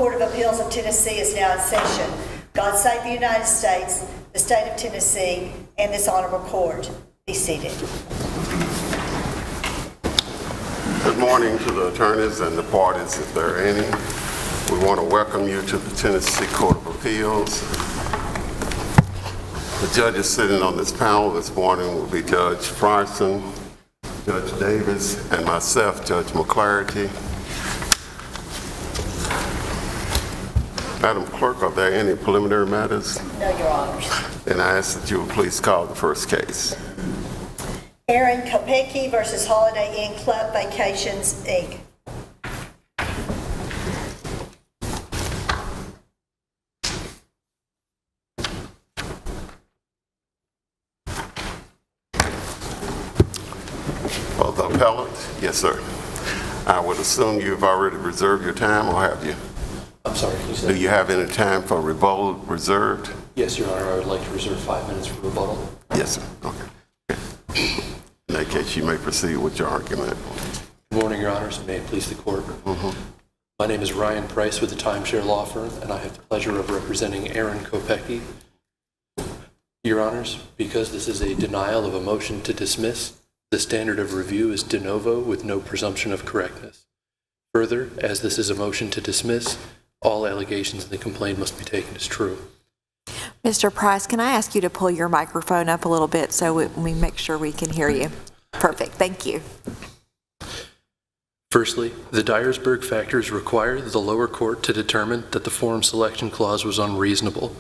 Court of Appeals of Tennessee is now in session. God save the United States, the state of Tennessee, and this honorable court. Be seated. Good morning to the attorneys and the parties, if there are any. We want to welcome you to the Tennessee Court of Appeals. The judges sitting on this panel this morning will be Judge Frierson, Judge Davis, and myself, Judge McClarty. Madam Clerk, are there any preliminary matters? No, Your Honors. Then I ask that you would please call the first case. Aaron Kopecky versus Holiday Inn Club Vacations, Inc. Well, the appellant? Yes, sir. I would assume you've already reserved your time, or have you? I'm sorry, can you say? Do you have any time for rebuttal reserved? Yes, Your Honor, I would like to reserve 5 minutes for rebuttal. Yes, sir. Okay. In that case, you may proceed with your argument. Good morning, Your Honors, and may it please the court. My name is Ryan Price with the Timeshare Law Firm, and I have the pleasure of representing Aaron Kopecky. Your Honors, because this is a denial of a motion to dismiss, the standard of review is de novo with no presumption of correctness. Further, as this is a motion to dismiss, all allegations in the complaint must be taken as true. Mr. Price, can I ask you to pull your microphone up a little bit so we make sure we can hear you? Perfect, thank you. Firstly, the Dyersburg factors require the lower court to determine that the forum selection clause was unreasonable.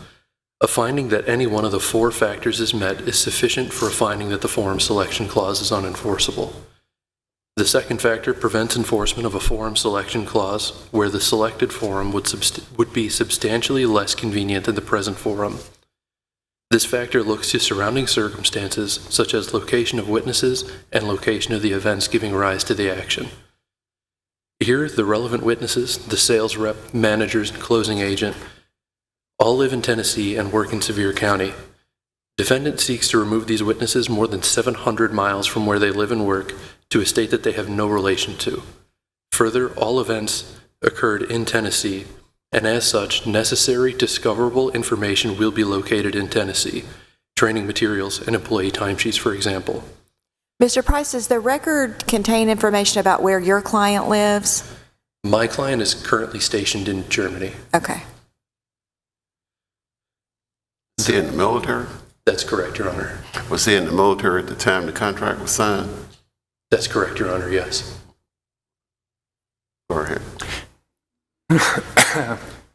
A finding that any one of the 4 factors is met is sufficient for a finding that the forum selection clause is unenforceable. The second factor prevents enforcement of a forum selection clause where the selected forum would be substantially less convenient than the present forum. This factor looks to surrounding circumstances such as location of witnesses and location of the events giving rise to the action. Here, the relevant witnesses, the sales rep, managers, and closing agent, all live in Tennessee and work in Sevier County. Defendant seeks to remove these witnesses more than 700 miles from where they live and work to a state that they have no relation to. Further, all events occurred in Tennessee, and as such, necessary discoverable information will be located in Tennessee, training materials and employee timesheets, for example. Mr. Price, does the record contain information about where your client lives? My client is currently stationed in Germany. Okay. Is he in the military? That's correct, Your Honor. Was he in the military at the time the contract was signed? That's correct, Your Honor, yes. Go ahead.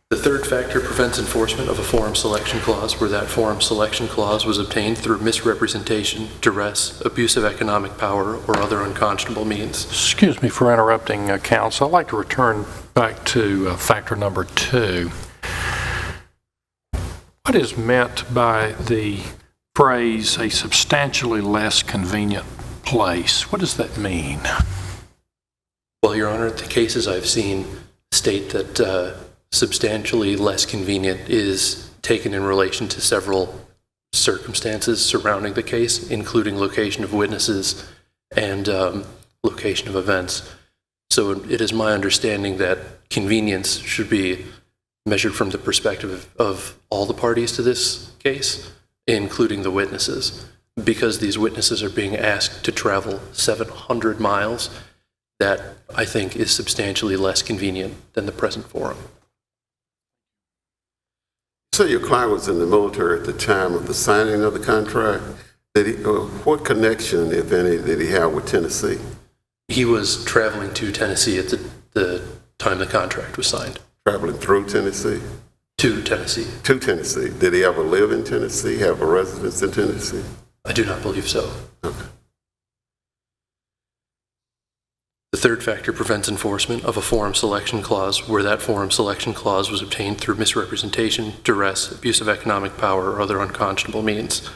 The third factor prevents enforcement of a forum selection clause where that forum selection clause was obtained through misrepresentation, duress, abuse of economic power, or other unconscionable means. Excuse me for interrupting, counsel. I'd like to return back to factor number 2. What is meant by the phrase, a substantially less convenient place? What does that mean? Well, Your Honor, the cases I've seen state that substantially less convenient is taken in relation to several circumstances surrounding the case, including location of witnesses and location of events. So it is my understanding that convenience should be measured from the perspective of all the parties to this case, including the witnesses. Because these witnesses are being asked to travel 700 miles, that I think is substantially less convenient than the present forum. So your client was in the military at the time of the signing of the contract. What connection, if any, did he have with Tennessee? He was traveling to Tennessee at the time the contract was signed. Traveling through Tennessee? To Tennessee. To Tennessee. Did he ever live in Tennessee, have a residence in Tennessee? I do not believe so. Okay. The third factor prevents enforcement of a forum selection clause where that forum selection clause was obtained through misrepresentation, duress, abuse of economic power, or other unconscionable means.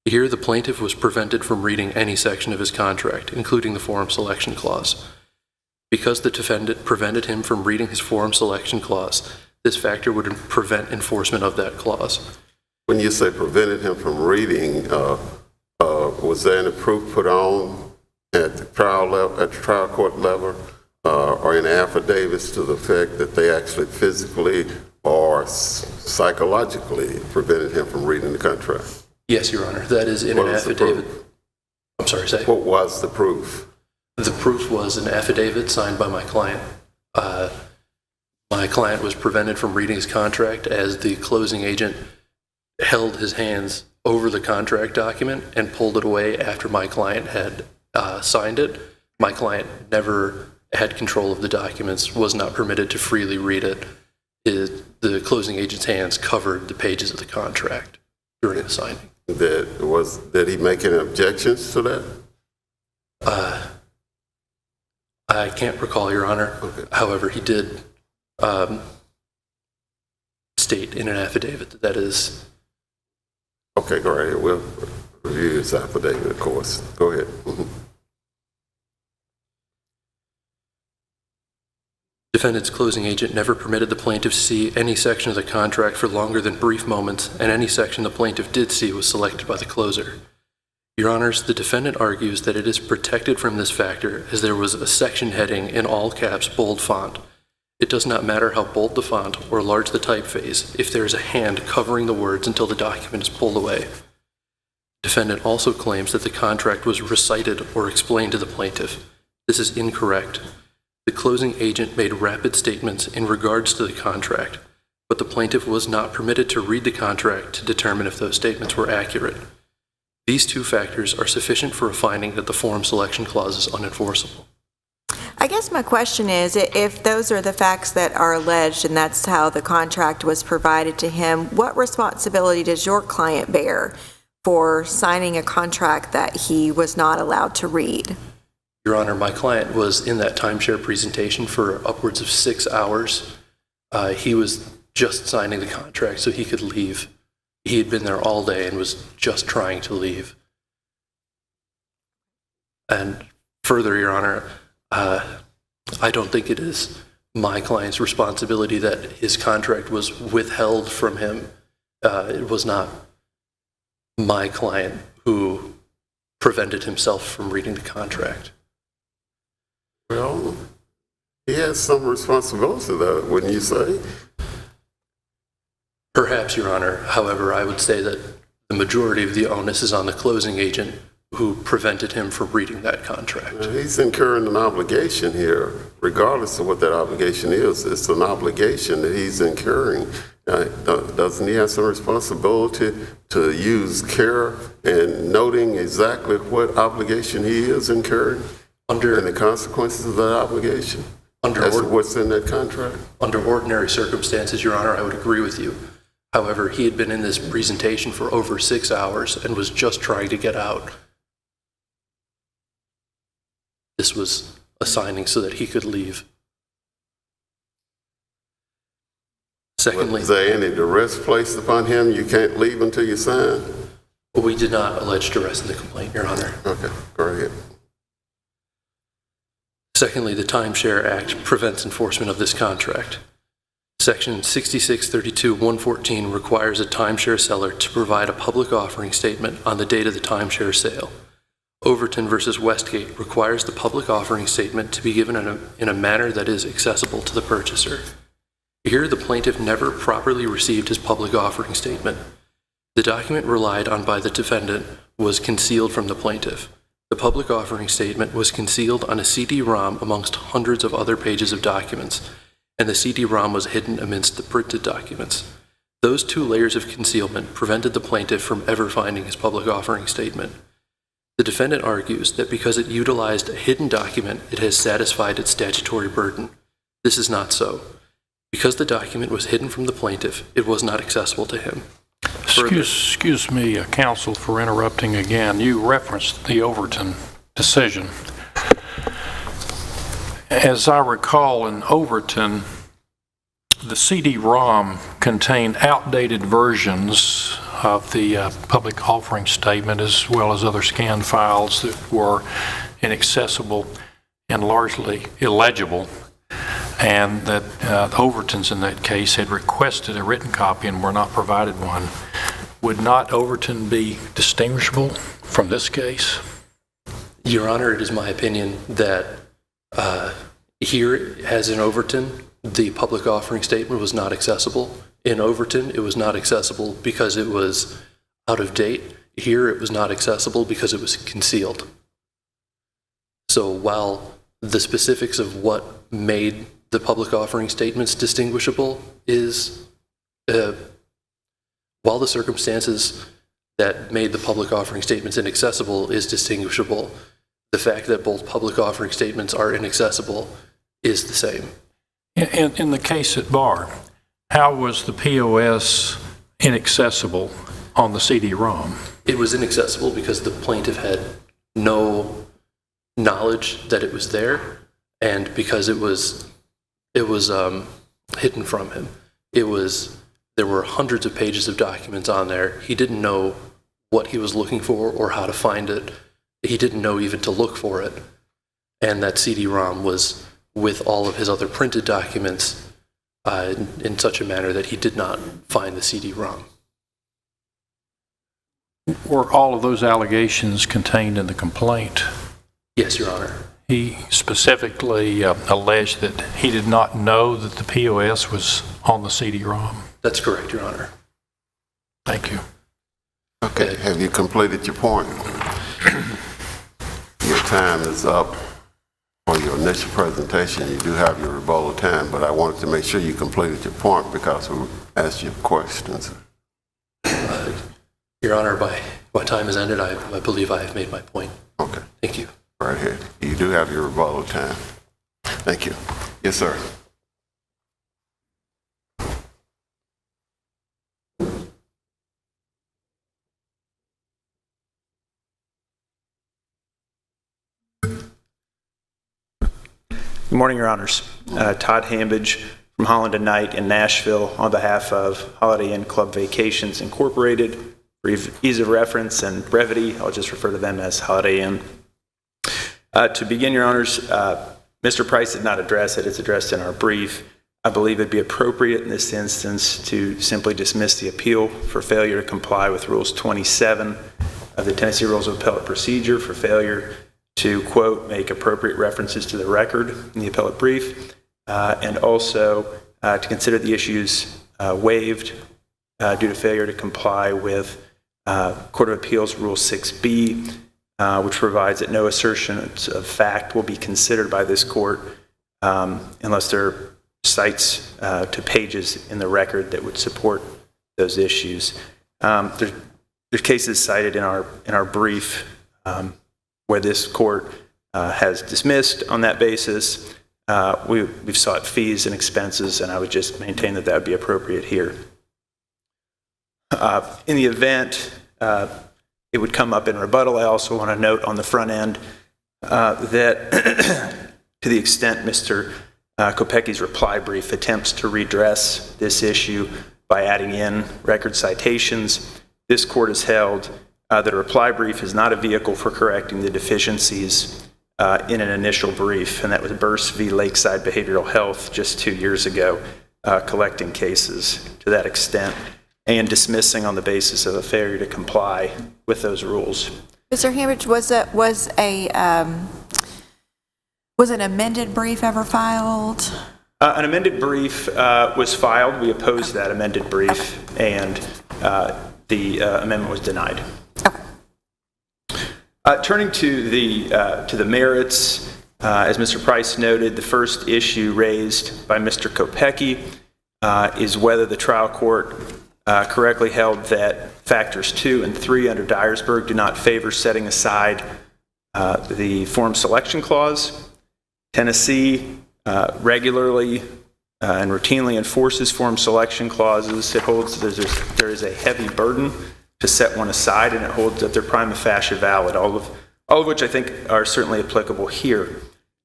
Here, the plaintiff was prevented from reading any section of his contract, including the forum selection clause. Because the defendant prevented him from reading his forum selection clause, this factor would prevent enforcement of that clause. When you say prevented him from reading, was there any proof put on at the trial court level or in affidavits to the effect that they actually physically or psychologically prevented him from reading the contract? Yes, Your Honor, that is in What an was the affidavit. proof? I'm sorry, say. What was the proof? The proof was an affidavit signed by my client. My client was prevented from reading his contract as the closing agent held his hands over the contract document and pulled it away after my client had signed it. My client never had control of the documents, was not permitted to freely read it. The closing agent's hands covered the pages of the contract during the signing. Did he make any objections to that? I can't recall, Your Honor. Okay. However, he did state in an affidavit that that is. Okay, go right ahead. We'll review his affidavit, of course. Go ahead. Defendant's closing agent never permitted the plaintiff to see any section of the contract for longer than brief moments, and any section the plaintiff did see was selected by the closer. Your Honors, the defendant argues that it is protected from this factor as there was a section heading in all caps bold font. It does not matter how bold the font or large the typeface if there is a hand covering the words until the document is pulled away. Defendant also claims that the contract was recited or explained to the plaintiff. This is incorrect. The closing agent made rapid statements in regards to the contract, but the plaintiff was not permitted to read the contract to determine if those statements were accurate. These two factors are sufficient for a finding that the form selection clause is unenforceable. I guess my question is, if those are the facts that are alleged and that's how the contract was provided to him, what responsibility does your client bear for signing a contract that he was not allowed to read? Your Honor, my client was in that timeshare presentation for upwards of 6 hours. He was just signing the contract so he could leave. He had been there all day and was just trying to leave. And further, Your Honor, I don't think it is my client's responsibility that his contract was withheld from him. It was not my client who prevented himself from reading the contract. Well, he has some responsibility to that, wouldn't you say? Perhaps, Your Honor. However, I would say that the majority of the onus is on the closing agent who prevented him from reading that contract. He's incurring an obligation here, regardless of what that obligation is. It's an obligation that he's incurring. Doesn't he have some responsibility to use care in noting exactly what obligation he is incurring and the consequences of that obligation? That's what's in that contract? Under ordinary circumstances, Your Honor, I would agree with you. However, he had been in this presentation for over 6 hours and was just trying to get out. This was a signing so that he could leave. Secondly, is there any duress placed upon him? You can't leave until you sign? we did not allege duress in the complaint, Your Honor. Okay, go ahead. Secondly, the Timeshare Act prevents enforcement of this contract. Section 6632.114 requires a timeshare seller to provide a public offering statement on the date of the timeshare sale. Overton versus Westgate requires the public offering statement to be given in a manner that is accessible to the purchaser. Here, the plaintiff never properly received his public offering statement. The document relied on by the defendant was concealed from the plaintiff. The public offering statement was concealed on a CD-ROM amongst hundreds of other pages of documents, and the CD-ROM was hidden amidst the printed documents. Those two layers of concealment prevented the plaintiff from ever finding his public offering statement. The defendant argues that because it utilized a hidden document, it has satisfied its statutory burden. This is not so. Because the document was hidden from the plaintiff, it was not accessible to him. Excuse me, counsel, for interrupting again. You referenced the Overton decision. As I recall, in Overton, the CD-ROM contained outdated versions of the public offering statement, as well as other scanned files that were inaccessible and largely illegible, and that the Overtons in that case had requested a written copy and were not provided one. Would not Overton be distinguishable from this case? Your Honor, it is my opinion that Here, as in Overton, the public offering statement was not accessible. In Overton, it was not accessible because it was out of date. Here, it was not accessible because it was concealed. So while the specifics of what made the public offering statements distinguishable is, while the circumstances that made the public offering statements inaccessible is distinguishable, the fact that both public offering statements are inaccessible is the same. In the case at bar, how was the POS inaccessible on the CD-ROM? It was inaccessible because the plaintiff had no knowledge that it was there, and because it was hidden from him. There were hundreds of pages of documents on there. He didn't know what he was looking for or how to find it. He didn't know even to look for it. And that CD-ROM was with all of his other printed documents in such a manner that he did not find the CD-ROM. Were all of those allegations contained in the complaint? Yes, Your Honor. He specifically alleged that he did not know that the POS was on the CD-ROM. That's correct, Your Honor. Thank you. Okay, have you completed your point? Your time is up for your initial presentation. You do have your rebuttal time, but I wanted to make sure you completed your point because we asked you questions. Your Honor, my time has ended. I believe I have made my point. Okay, Thank you. right here. You do have your rebuttal time. Thank you. Yes, sir. Good morning, Your Honors. Todd Hambidge from Holland and Knight in Nashville on behalf of Holiday Inn Club Vacations Incorporated. For ease of reference and brevity, I'll just refer to them as Holiday Inn. To begin, Your Honors, Mr. Price did not address it. It's addressed in our brief. I believe it'd be appropriate in this instance to simply dismiss the appeal for failure to comply with Rules 27 of the Tennessee Rules of Appellate Procedure for failure to, quote, make appropriate references to the record in the appellate brief, and also to consider the issues waived due to failure to comply with Court of Appeals Rule 6B, which provides that no assertions of fact will be considered by this court unless there are cites to pages in the record that would support those issues. There's cases cited in our brief where this court has dismissed on that basis. We've sought fees and expenses, and I would just maintain that that would be appropriate here. In the event it would come up in rebuttal, I also want to note on the front end that to the extent Mr. Kopecky's reply brief attempts to redress this issue by adding in record citations, this court has held that a reply brief is not a vehicle for correcting the deficiencies in an initial brief, and that was Burse v. Lakeside Behavioral Health just 2 years ago, collecting cases to that extent and dismissing on the basis of a failure to comply with those rules. Mr. Hambidge, was an amended brief ever filed? An amended brief was filed. We opposed that amended brief, and the amendment was denied. Turning to the merits, as Mr. Price noted, the first issue raised by Mr. Kopecky is whether the trial court correctly held that factors 2 and 3 under Dyersburg do not favor setting aside the form selection clause. Tennessee regularly and routinely enforces form selection clauses. It holds that there is a heavy burden to set one aside, and it holds that they're prima facie valid, all of which I think are certainly applicable here.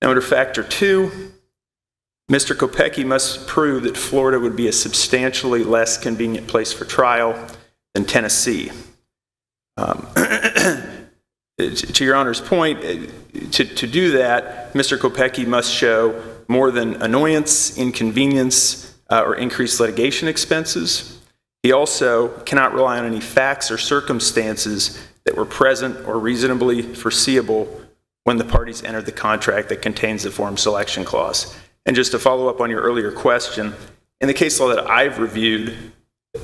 Now, under factor 2, Mr. Kopecky must prove that Florida would be a substantially less convenient place for trial than Tennessee. To Your Honor's point, to do that, Mr. Kopecky must show more than annoyance, inconvenience, or increased litigation expenses. He also cannot rely on any facts or circumstances that were present or reasonably foreseeable when the parties entered the contract that contains the form selection clause. And just to follow up on your earlier question, in the case law that I've reviewed,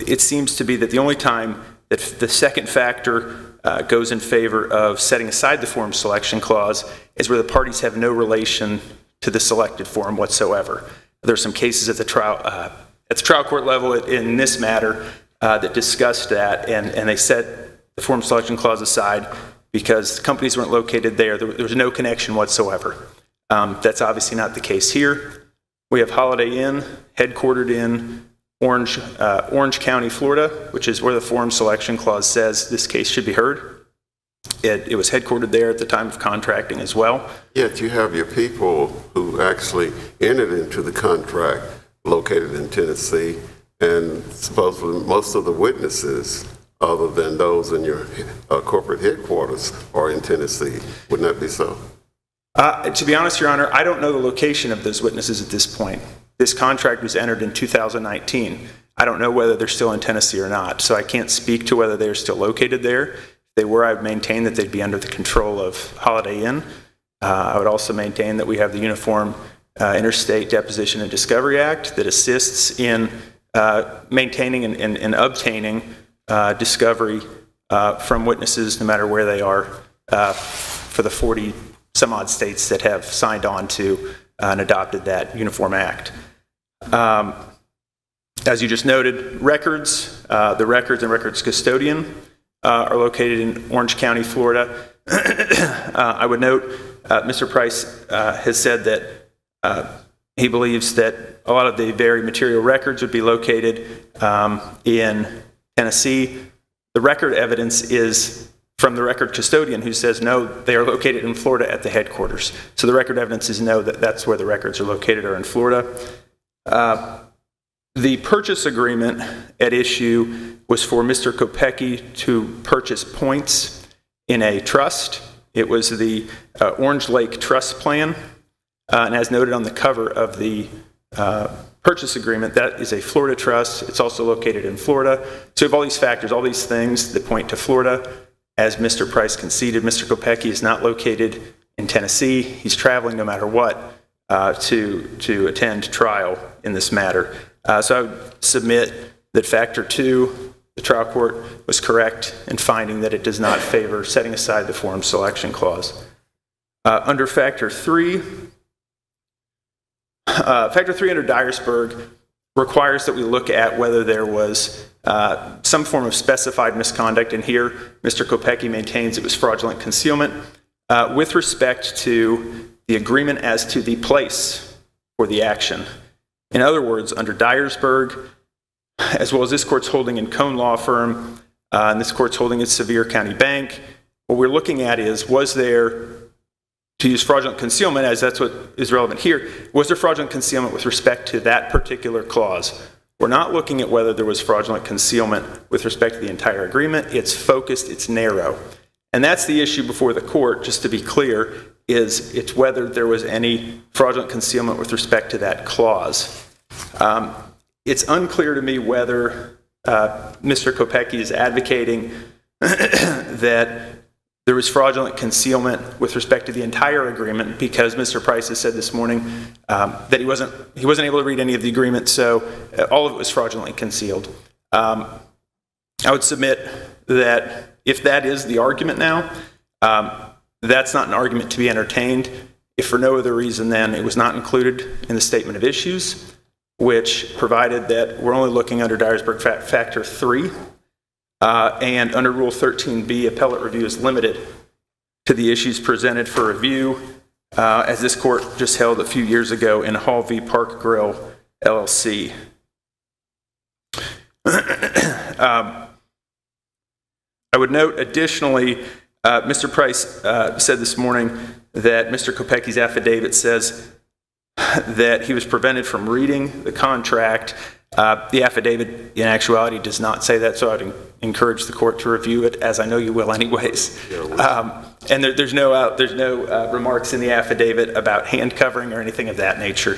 it seems to be that the only time that the second factor goes in favor of setting aside the form selection clause is where the parties have no relation to the selected form whatsoever. There are some cases at the trial court level in this matter that discussed that, and they set the form selection clause aside because companies weren't located there. There was no connection whatsoever. That's obviously not the case here. We have Holiday Inn, headquartered in Orange County, Florida, which is where the form selection clause says this case should be heard. It was headquartered there at the time of contracting as well. Yet you have your people who actually entered into the contract located in Tennessee, and supposedly most of the witnesses, other than those in your corporate headquarters, are in Tennessee. Wouldn't that be so? To be honest, Your Honor, I don't know the location of those witnesses at this point. This contract was entered in 2019. I don't know whether they're still in Tennessee or not, so I can't speak to whether they're still located there. If they were, I would maintain that they'd be under the control of Holiday Inn. I would also maintain that we have the Uniform Interstate Deposition and Discovery Act that assists in maintaining and obtaining discovery from witnesses, no matter where they are, for the 40 some odd states that have signed on to and adopted that Uniform Act. As you just noted, records, the records and records custodian are located in Orange County, Florida. I would note Mr. Price has said that he believes that a lot of the very material records would be located in Tennessee. The record evidence is from the record custodian, who says no, they are located in Florida at the headquarters. So the record evidence is no, that's where the records are located, are in Florida. The purchase agreement at issue was for Mr. Kopecky to purchase points in a trust. It was the Orange Lake Trust Plan, and as noted on the cover of the purchase agreement, that is a Florida trust. It's also located in Florida. So we have all these factors, all these things that point to Florida. As Mr. Price conceded, Mr. Kopecky is not located in Tennessee. He's traveling no matter what to attend trial in this matter. So I would submit that Factor 2, the trial court was correct in finding that it does not favor setting aside the form selection clause. Under Factor 3, Factor 3 under Dyersburg requires that we look at whether there was some form of specified misconduct, and here Mr. Kopecky maintains it was fraudulent concealment with respect to the agreement as to the place for the action. In other words, under Dyersburg, as well as this court's holding in Cone Law Firm, and this court's holding in Sevier County Bank, what we're looking at is, was there, to use fraudulent concealment as that's what is relevant here, was there fraudulent concealment with respect to that particular clause? We're not looking at whether there was fraudulent concealment with respect to the entire agreement. It's focused, it's narrow. And that's the issue before the court, just to be clear, is it's whether there was any fraudulent concealment with respect to that clause. It's unclear to me whether Mr. Kopecky is advocating that there was fraudulent concealment with respect to the entire agreement, because Mr. Price has said this morning that he wasn't able to read any of the agreement, so all of it was fraudulently concealed. I would submit that if that is the argument now, that's not an argument to be entertained. If for no other reason, then it was not included in the statement of issues, which provided that we're only looking under Dyersburg Factor 3. And under Rule 13B, appellate review is limited to the issues presented for review, as this court just held a few years ago in Hall v. Park Grill, LLC. I would note additionally, Mr. Price said this morning that Mr. Kopecky's affidavit says that he was prevented from reading the contract. The affidavit, in actuality, does not say that, so I'd encourage the court to review it, as I know you will anyways. And there's no remarks in the affidavit about hand covering or anything of that nature.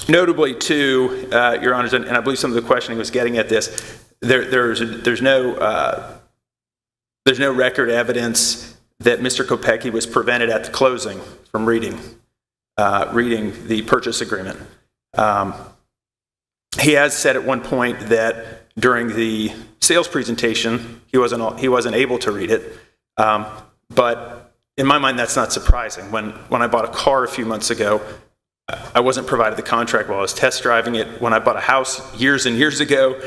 Notably, too, Your Honors, and I believe some of the questioning was getting at this, there's no record evidence that Mr. Kopecky was prevented at the closing from reading the purchase agreement. He has said at one point that during the sales presentation, he wasn't able to read it. But in my mind, that's not surprising. When I bought a car a few months ago, I wasn't provided the contract while I was test driving it. When I bought a house years and years ago,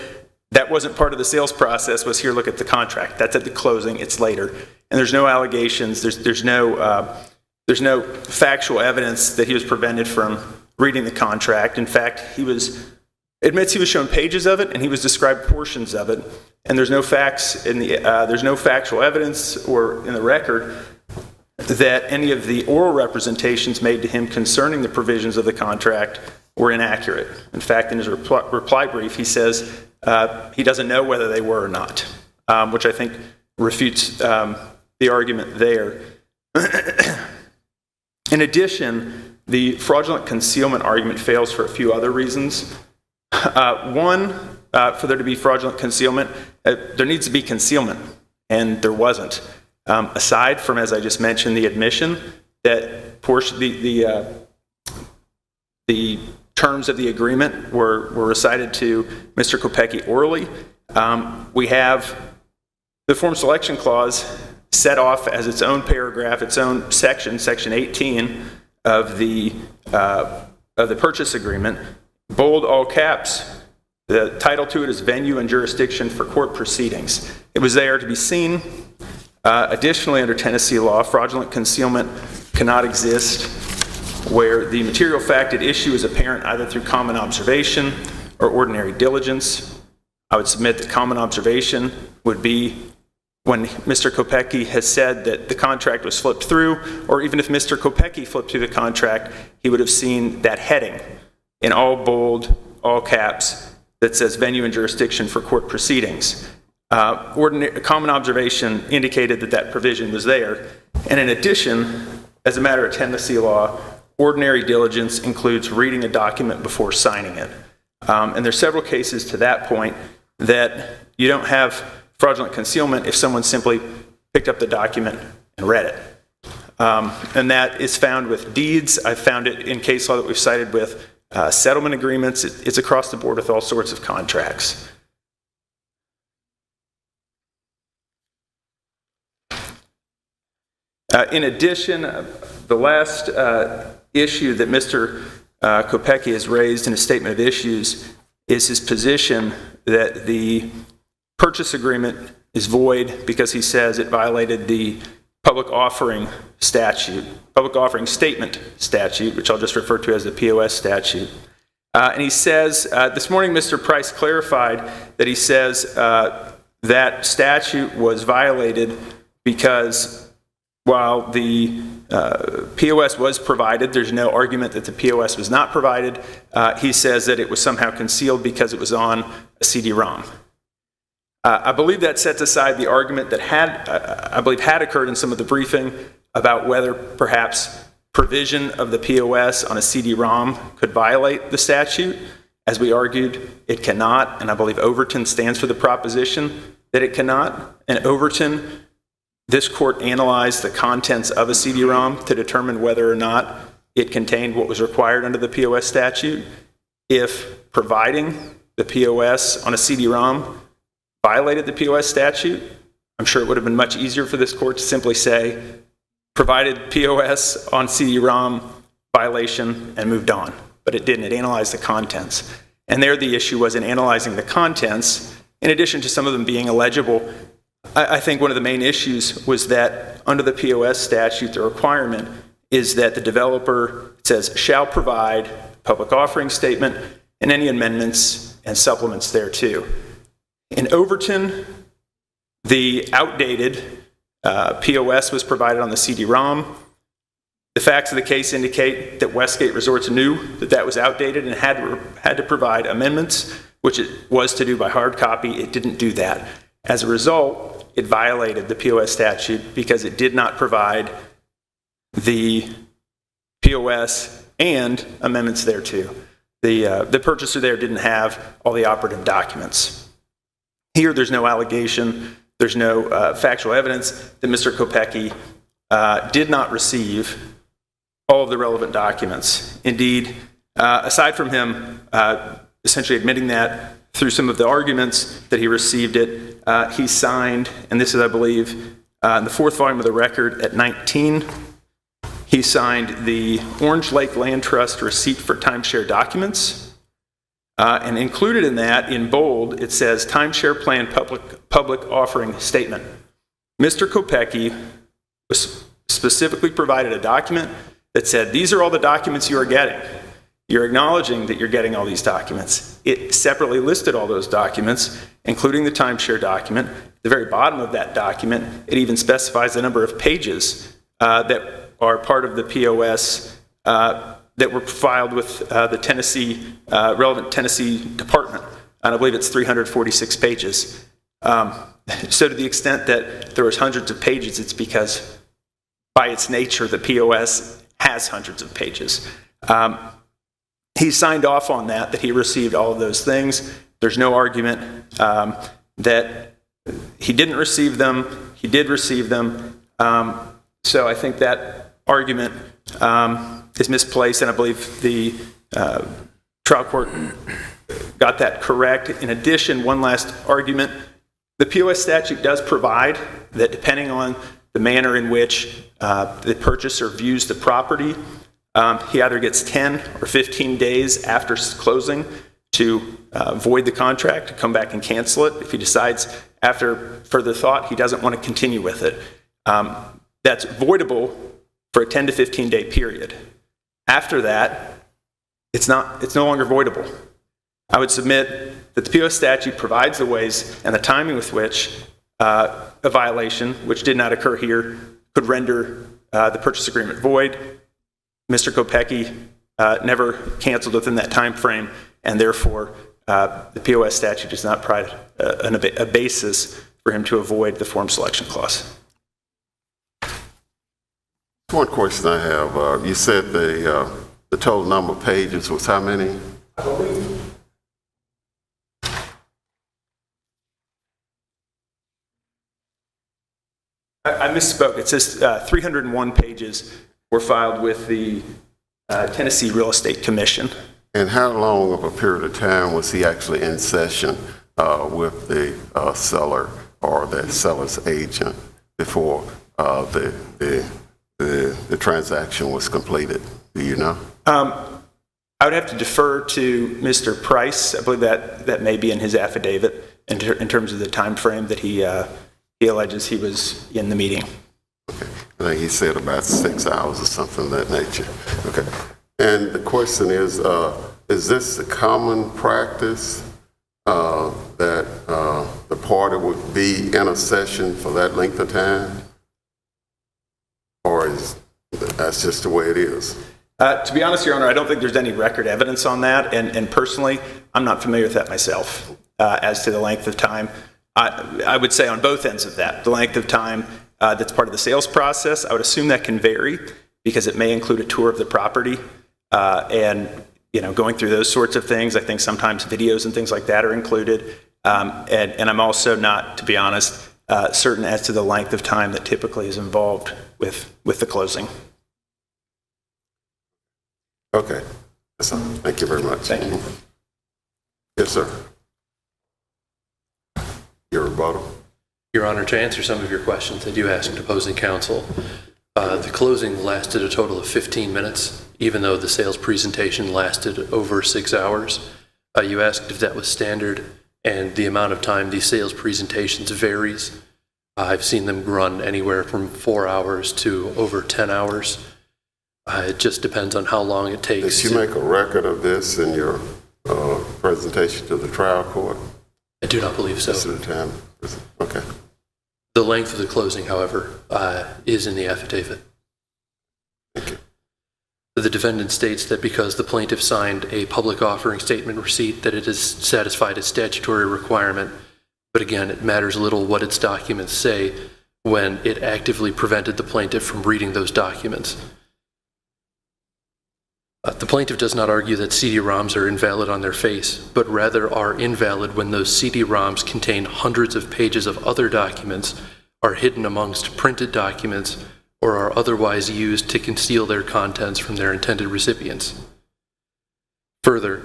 that wasn't part of the sales process, was here, look at the contract. That's at the closing, it's later. And there's no allegations, there's no factual evidence that he was prevented from reading the contract. In fact, admits he was shown pages of it and he was described portions of it. And there's no there's no factual evidence or in the record that any of the oral representations made to him concerning the provisions of the contract were inaccurate. In fact, in his reply brief, he says he doesn't know whether they were or not, which I think refutes the argument there. In addition, the fraudulent concealment argument fails for a few other reasons. One, for there to be fraudulent concealment, there needs to be concealment, and there wasn't. Aside from, as I just mentioned, the admission that the terms of the agreement were recited to Mr. Kopecky orally, we have the form selection clause set off as its own paragraph, its own section, section 18 of the purchase agreement, bold all caps. The title to it is Venue and Jurisdiction for Court Proceedings. It was there to be seen. Additionally, under Tennessee law, fraudulent concealment cannot exist where the material fact at issue is apparent either through common observation or ordinary diligence. I would submit that common observation would be when Mr. Kopecky has said that the contract was flipped through, or even if Mr. Kopecky flipped through the contract, he would have seen that heading in all bold, all caps, that says Venue and Jurisdiction for Court Proceedings. Common observation indicated that provision was there. And in addition, as a matter of Tennessee law, ordinary diligence includes reading a document before signing it. And there's several cases to that point that you don't have fraudulent concealment if someone simply picked up the document and read it. And that is found with deeds. I've found it in case law that we've cited with settlement agreements. It's across the board with all sorts of contracts. In addition, the last issue that Mr. Kopecky has raised in his statement of issues is his position that the purchase agreement is void because he says it violated the public offering statement statute, which I'll just refer to as the POS statute. And he says, this morning Mr. Price clarified that he says that statute was violated because while the POS was provided, there's no argument that the POS was not provided. He says that it was somehow concealed because it was on a CD-ROM. I believe that sets aside the argument that had occurred in some of the briefing about whether perhaps provision of the POS on a CD-ROM could violate the statute. As we argued, it cannot, and I believe Overton stands for the proposition that it cannot. And Overton, this court analyzed the contents of a CD-ROM to determine whether or not it contained what was required under the POS statute. If providing the POS on a CD-ROM violated the POS statute, I'm sure it would have been much easier for this court to simply say, provided POS on CD-ROM violation and moved on. But it didn't. It analyzed the contents. And there the issue was in analyzing the contents, in addition to some of them being illegible. I think one of the main issues was that under the POS statute, the requirement is that the developer, it says, shall provide public offering statement and any amendments and supplements thereto. In Overton, the outdated POS was provided on the CD-ROM. The facts of the case indicate that Westgate Resorts knew that that was outdated and had to provide amendments, which it was to do by hard copy. It didn't do that. As a result, it violated the POS statute because it did not provide the POS and amendments thereto. The purchaser there didn't have all the operative documents. Here, there's no allegation, there's no factual evidence that Mr. Kopecky did not receive all of the relevant documents. Indeed, aside from him essentially admitting that through some of the arguments that he received it, he signed, and this is, I believe, in the fourth volume of the record at 19, he signed the Orange Lake Land Trust receipt for timeshare documents. And included in that, in bold, it says timeshare plan public offering statement. Mr. Kopecky was specifically provided a document that said, these are all the documents you are getting. You're acknowledging that you're getting all these documents. It separately listed all those documents, including the timeshare document. At the very bottom of that document, it even specifies the number of pages that are part of the POS that were filed with the Tennessee, relevant Tennessee department. And I believe it's 346 pages. So to the extent that there was hundreds of pages, it's because by its nature, the POS has hundreds of pages. He signed off on that he received all of those things. There's no argument that he didn't receive them. He did receive them. So I think that argument is misplaced, and I believe the trial court got that correct. In addition, one last argument. The POS statute does provide that depending on the manner in which the purchaser views the property, he either gets 10 or 15 days after closing to void the contract, to come back and cancel it. If he decides after further thought he doesn't want to continue with it, that's voidable for a 10 to 15 day period. After that, it's no longer voidable. I would submit that the POS statute provides the ways and the timing with which a violation, which did not occur here, could render the purchase agreement void. Mr. Kopecky never canceled within that time frame, and therefore the POS statute does not provide a basis for him to avoid the form selection clause. One question I have, you said the total number of pages was how many? I misspoke. It says 301 pages were filed with the Tennessee Real Estate Commission. And how long of a period of time was he actually in session with the seller or the seller's agent before the transaction was completed? Do you know? I would have to defer to Mr. Price. I believe that may be in his affidavit in terms of the time frame that he alleges he was in the meeting. Okay. I think he said about 6 hours or something of that nature. Okay. And the question is this a common practice that the party would be in a session for that length of time? Or is that's just the way it is? To be honest, Your Honor, I don't think there's any record evidence on that. And personally, I'm not familiar with that myself as to the length of time. I would say on both ends of that, the length of time that's part of the sales process, I would assume that can vary because it may include a tour of the property and going through those sorts of things. I think sometimes videos and things like that are included. And I'm also not, to be honest, certain as to the length of time that typically is involved with the closing. Okay. That's all. Thank you very much. Thank you. Yes, sir. Your rebuttal. Your Honor, to answer some of your questions that you asked opposing counsel, the closing lasted a total of 15 minutes, even though the sales presentation lasted over 6 hours. You asked if that was standard, and the amount of time these sales presentations varies. I've seen them run anywhere from 4 hours to over 10 hours. It just depends on how long it takes. Did you make a record of this in your presentation to the trial court? I do not believe so. Most of the time. Okay. The length of the closing, however, is in the affidavit. Thank you. The defendant states that because the plaintiff signed a public offering statement receipt that it has satisfied a statutory requirement, but again, it matters little what its documents say when it actively prevented the plaintiff from reading those documents. The plaintiff does not argue that CD-ROMs are invalid on their face, but rather are invalid when those CD-ROMs contain hundreds of pages of other documents, are hidden amongst printed documents, or are otherwise used to conceal their contents from their intended recipients. Further,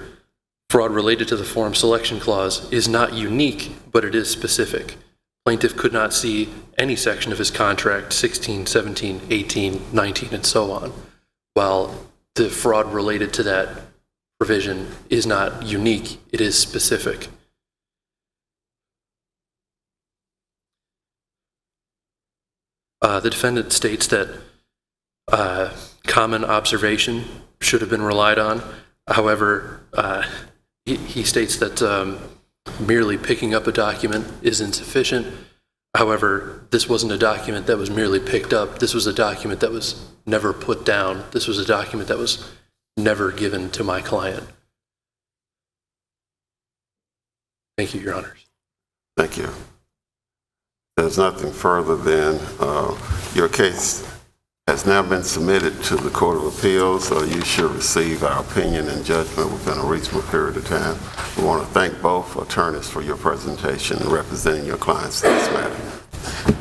fraud related to the form selection clause is not unique, but it is specific. Plaintiff could not see any section of his contract, 16, 17, 18, 19, and so on, while the fraud related to that provision is not unique, it is specific. The defendant states that common observation should have been relied on. However, he states that merely picking up a document is insufficient. However, this wasn't a document that was merely picked up. This was a document that was never put down. This was a document that was never given to my client. Thank you, Your Honors. Thank you. There's nothing further than your case has now been submitted to the Court of Appeals, so you should receive our opinion and judgment within a reasonable period of time. We want to thank both attorneys for your presentation and representing your clients in this matter.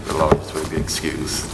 The lawyers may be excused.